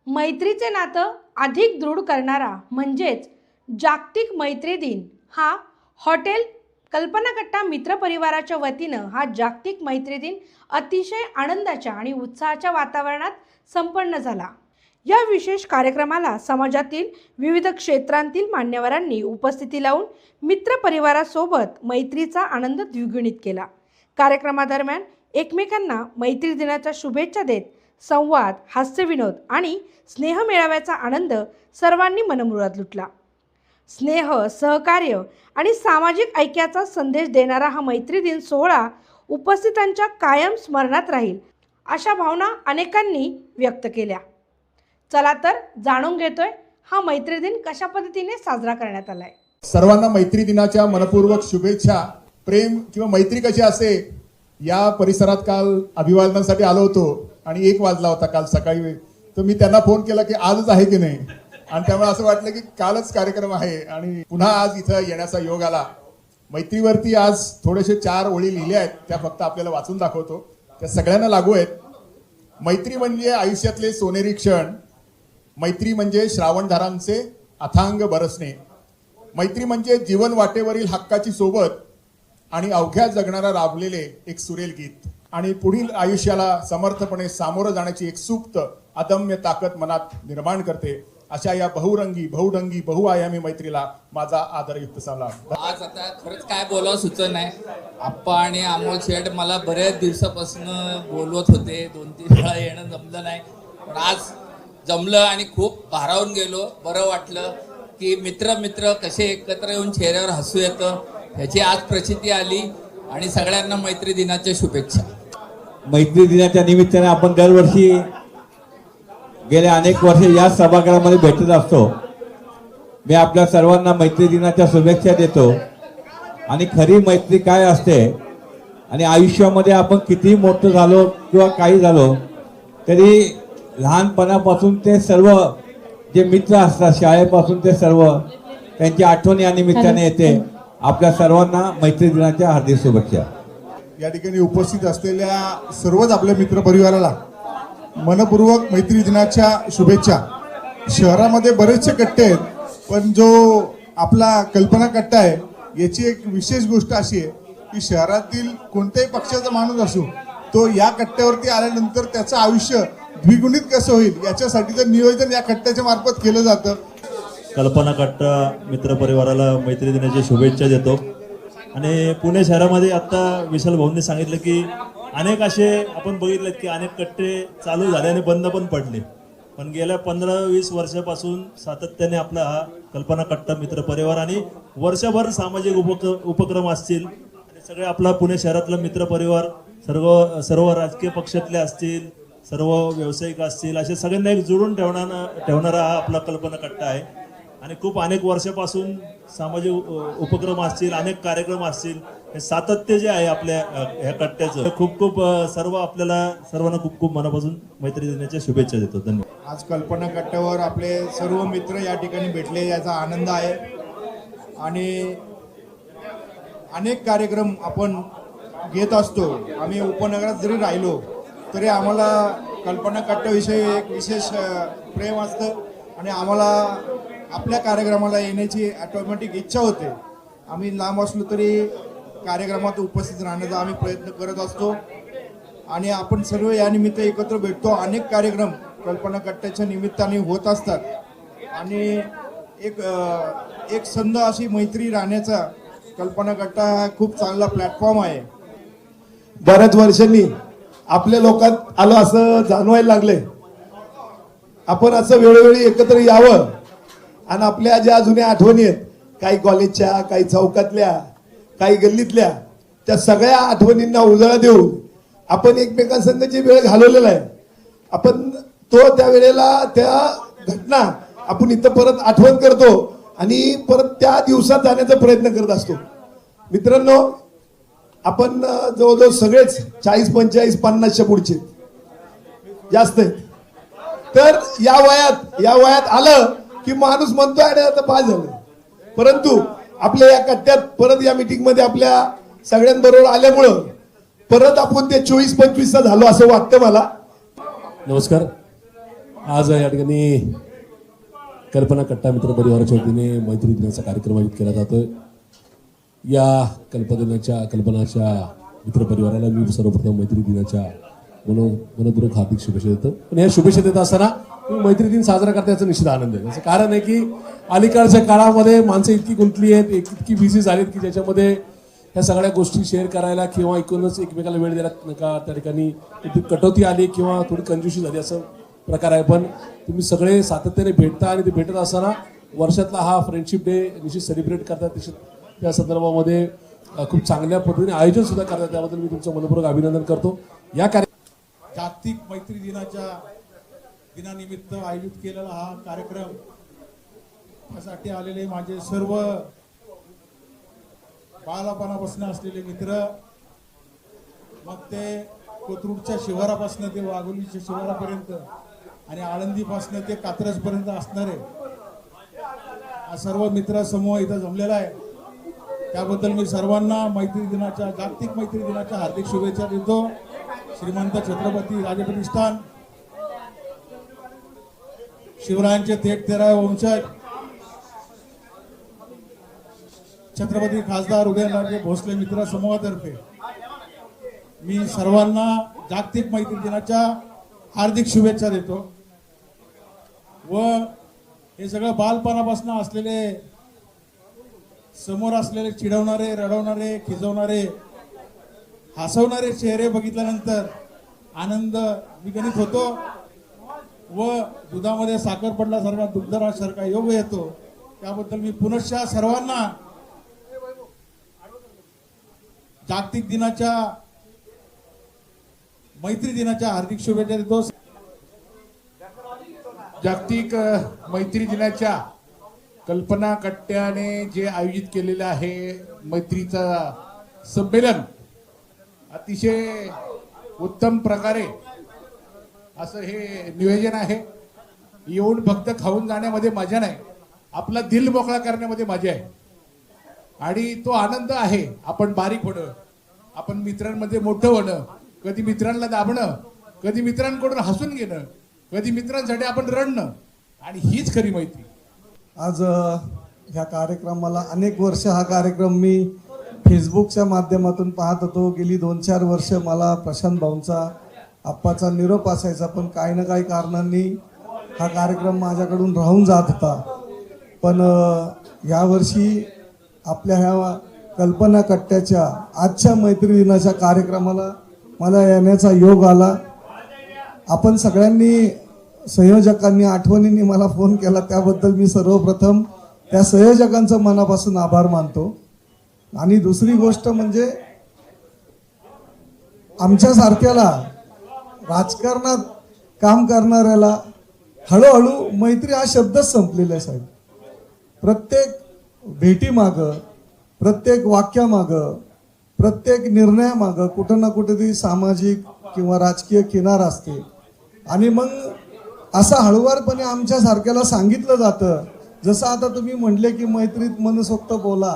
मैत्रीचे नातं अधिक दृढ करणारा म्हणजेच जागतिक मैत्री दिन हा हॉटेल कल्पनाकट्टा मित्रपरिवाराच्या वतीनं हा जागतिक मैत्री दिन अतिशय आनंदाच्या आणि उत्साहाच्या वातावरणात संपन्न झाला। या विशेष कार्यक्रमाला समाजातील विविध क्षेत्रांतील मान्यवरांनी उपस्थिती लावून मित्रपरिवारासोबत मैत्रीचा आनंद द्विगुणित केला। कार्यक्रमादरम्यान एकमेकांना मैत्री दिनाच्या शुभेच्छा देत संवाद, हास्यविनोद आणि स्नेह मेळाव्याचा आनंद सर्वांनी मनमुराद लुटला। स्नेह, सहकार्य आणि सामाजिक ऐक्याचा संदेश देणारा हा मैत्री दिन सोहळा उपस्थितांच्या कायम स्मरणात राहील अशा भावना अनेकांनी व्यक्त केल्या। चला तर जाणून घेतोय हा मैत्री दिन कशा पद्धतीने साजरा करण्यात आलाय। सर्वांना मैत्री दिनाच्या मनपूर्वक शुभेच्छा। प्रेम किंवा मैत्री कशी असते या परिसरात काल अभिवादनासाठी आलो होतो आणि 1 वाजला होता काल सकाळी। तर मी त्यांना फोन केला की आजच आहे की नाही, आणि त्यामुळे असं वाटलं की कालच कार्यक्रम आहे आणि पुन्हा आज इथं येण्याचा योग आला। मैत्रीवरती आज थोडेसे 4 ओळी लिहिल्या आहेत, त्या फक्त आपल्याला वाचून दाखवतो, त्या सगळ्यांना लागू आहेत। मैत्री म्हणजे आयुष्यातले सोनेरी क्षण, मैत्री म्हणजे श्रावणधारांचे अथांग बरसणे, मैत्री म्हणजे जीवन वाटेवरील हक्काची सोबत आणि अवघ्या जगणारा राबलेले एक सुरेल गीत, आणि पुढील आयुष्याला समर्थपणे सामोरं जाण्याची एक सुप्त अदम्य ताकद मनात निर्माण करते। अशा या बहुरंगी, बहुढंगी, बहुआयामी मैत्रीला माझा आदरयुक्त सलाम। आज आता खरंच काय बोलावं सुचत नाही। आप्पा आणि अमोल शेठ मला बऱ्याच दिवसापासून बोलवत होते, 2-3 वेळा येणं जमलं नाही, पण आज जमलं आणि खूप भारावून गेलो। बरं वाटलं की मित्र कसे एकत्र येऊन चेहऱ्यावर हसू येतं ह्याची आज प्रचिती आली, आणि सगळ्यांना मैत्री दिनाच्या शुभेच्छा। मैत्री दिनाच्या निमित्ताने आपण दरवर्षी गेल्या अनेक वर्षे या सभागृहामध्ये भेटत असतो। मी आपल्या सर्वांना मैत्री दिनाच्या शुभेच्छा देतो। आणि खरी मैत्री काय असते आणि आयुष्यामध्ये आपण किती मोठं झालो किंवा काही झालो तरी लहानपणापासून ते सर्व जे मित्र असतात शाळेपासून ते सर्व त्यांची आठवण या निमित्ताने येते। आपल्या सर्वांना मैत्री दिनाच्या हार्दिक शुभेच्छा। या ठिकाणी उपस्थित असलेल्या सर्वच आपल्या मित्रपरिवाराला मनपूर्वक मैत्री दिनाच्या शुभेच्छा। शहरामध्ये बरेचसे कट्टे आहेत, पण जो आपला कल्पना कट्टा आहे याची एक विशेष गोष्ट अशी आहे की शहरातील कोणत्याही पक्षाचा माणूस असो तो या कट्ट्यावरती आल्यानंतर त्याचं आयुष्य द्विगुणित कसं होईल याच्यासाठीचं नियोजन या कट्ट्याच्या मार्फत केलं जातं। कल्पना कट्टा मित्रपरिवाराला मैत्री दिनाच्या शुभेच्छा देतो। आणि पुणे शहरामध्ये आता विशाल भाऊंनी सांगितलं की अनेक असे आपण बघितलेत की अनेक कट्टे चालू झाले आणि बंद पण पडले, पण गेल्या 15-20 वर्षापासून सातत्याने आपला हा कल्पना कट्टा मित्रपरिवार आणि वर्षभर सामाजिक उपक्रम असतील आणि सगळे आपला पुणे शहरातला मित्रपरिवार सर्व राजकीय पक्षातले असतील, सर्व व्यावसायिक असतील, असे सगळ्यांना एक जोडून ठेवणारा हा आपला कल्पना कट्टा आहे। आणि खूप अनेक वर्षापासून सामाजिक उपक्रम असतील, अनेक कार्यक्रम असतील, हे सातत्य जे आहे आपल्या ह्या कट्ट्याचं खूप आपल्याला सर्वांना खूप मनापासून मैत्री दिनाच्या शुभेच्छा देतो। धन्यवाद। आज कल्पना कट्ट्यावर आपले सर्व मित्र या ठिकाणी भेटले याचा आनंद आहे, आणि अनेक कार्यक्रम आपण घेत असतो। आम्ही उपनगरात जरी राहिलो तरी आम्हाला कल्पना कट्ट्याविषयी एक विशेष प्रेम असतं आणि आम्हाला आपल्या कार्यक्रमाला येण्याची ऑटोमॅटिक इच्छा होते। आम्ही लांब असलो तरी कार्यक्रमात उपस्थित राहण्याचा आम्ही प्रयत्न करत असतो, आणि आपण सर्व या निमित्त एकत्र भेटतो। अनेक कार्यक्रम कल्पना कट्ट्याच्या निमित्ताने होत असतात, आणि एक संध अशी मैत्री राहण्याचा कल्पना कट्टा हा खूप चांगला प्लॅटफॉर्म आहे। बऱ्याच वर्षांनी आपल्या लोकात आलं असं जाणवायला लागले। आपण असं वेळोवेळी एकत्र यावं आणि आपल्या ज्या जुन्या आठवणी आहेत, काही कॉलेजच्या, काही चौकातल्या, काही गल्लीतल्या, त्या सगळ्या आठवणींना उजाळा देऊन आपण एकमेकांसंग जी वेळ घालवलेला आहे, आपण त्या वेळेला त्या घटना आपण इथं परत आठवण करतो आणि परत त्या दिवसात जाण्याचा प्रयत्न करत असतो। मित्रांनो, आपण जवळजवळ सगळेच 40, 45, 50च्या पुढचे जास्त आहेत, तर या वयात आलं की माणूस म्हणतो अरे आता पास झालं, परंतु आपल्या या कट्ट्यात परत या मीटिंग मध्ये आपल्या सगळ्यांबरोबर आल्यामुळं परत आपण ते 24-25 झालो असं वाटतं मला। नमस्कार। आज या ठिकाणी कल्पना कट्टा मित्र परिवाराच्या वतीने मैत्री दिनाचा कार्यक्रम आयोजित केला जातोय. या कल्पनाच्या मित्र परिवाराला मी सर्वप्रथम मैत्री दिनाच्या मनपूर्वक हार्दिक शुभेच्छा देतो. पण या शुभेच्छा देत असताना मैत्री दिन साजरा करण्याचा निश्चित आनंद आहे. याचं कारण आहे की अलीकडच्या काळामध्ये माणसं इतकी गुंतली आहेत, इतकी बिझी झालीत की ज्याच्यामध्ये ह्या सगळ्या गोष्टी शेअर करायला किंवा ऐकूनच एकमेकाला वेळ द्यायला नका त्या ठिकाणी कटोती आली किंवा थोडी कंजूशी झाली असं प्रकार आहे. पण तुम्ही सगळे सातत्याने भेटता आणि ते भेटत असताना वर्षातला हा फ्रेंडशिप डे निश्चित सेलिब्रेट करतात. निश्चित त्या संदर्भामध्ये खूप चांगल्या पद्धतीने आयोजन सुद्धा करतात. त्याबद्दल मी तुमचं मनपूर्वक अभिनंदन करतो. या जागतिक मैत्री दिनानिमित्त आयोजित केलेला हा कार्यक्रम यासाठी आलेले माझे सर्व बालपणापासून असलेले मित्र, मग ते कोथरूडच्या शिवारापासून ते वाघोलीच्या शिवारापर्यंत आणि आळंदीपासून ते कात्रजपर्यंत असणारे हा सर्व मित्र समूह इथं जमलेला आहे. त्याबद्दल मी सर्वांना जागतिक मैत्री दिनाच्या हार्दिक शुभेच्छा देतो. श्रीमंत छत्रपती राजप्रतिष्ठान शिवरायांचे थेट 13 वंशज छत्रपती खासदार उदयनराजे भोसले मित्र समूहातर्फे मी सर्वांना जागतिक मैत्री दिनाच्या हार्दिक शुभेच्छा देतो. व हे सगळं बालपणापासून असलेले समोर असलेले चिडवणारे, रडवणारे, खिजवणारे, हसवणारे चेहरे बघितल्यानंतर आनंद विगणित होतो व दुधामध्ये साखर पडल्यासारखा दुग्धरासारखा योग येतो. त्याबद्दल मी पुनश्च सर्वांना जागतिक मैत्री दिनाच्या हार्दिक शुभेच्छा देतो. जागतिक मैत्री दिनाच्या कल्पना कट्ट्याने जे आयोजित केलेलं आहे मैत्रीचा संमेलन अतिशय उत्तम प्रकारे असं हे नियोजन आहे. येऊन फक्त खाऊन जाण्यामध्ये मजा नाही, आपला दिल मोकळा करण्यामध्ये मजा आहे. आणि तो आनंद आहे आपण बारीक होणं, आपण मित्रांमध्ये मोठं होणं, कधी मित्रांना दाबणं, कधी मित्रांकडून हसून घेणं, कधी मित्रांसाठी आपण रडणं, आणि हीच खरी मैत्री. आज ह्या कार्यक्रमाला अनेक वर्ष हा कार्यक्रम मी फेसबुकच्या माध्यमातून पाहत होतो. गेली 2-4 वर्ष मला प्रशांत भाऊंचा आप्पाचा निरोप असायचा, पण काही ना काही कारणांनी हा कार्यक्रम माझ्याकडून राहून जात होता. पण यावर्षी आपल्या ह्या कल्पना कट्ट्याच्या आजच्या मैत्री दिनाच्या कार्यक्रमाला मला येण्याचा योग आला. आपण सगळ्यांनी संयोजकांनी आठवणींनी मला फोन केला, त्याबद्दल मी सर्वप्रथम त्या संयोजकांचं मनापासून आभार मानतो. आणि दुसरी गोष्ट म्हणजे आमच्यासारख्याला राजकारणात काम करणाऱ्याला हळूहळू मैत्री हा शब्दच संपलेला आहे साहेब. प्रत्येक भेटीमागं, प्रत्येक वाक्यामागं, प्रत्येक निर्णयामागं कुठं ना कुठेतरी सामाजिक किंवा राजकीय किनार असते. आणि मग असं हळूवारपणे आमच्या सारख्याला सांगितलं जातं, जसं आता तुम्ही म्हटले की मैत्रीत मनसोक्त बोला.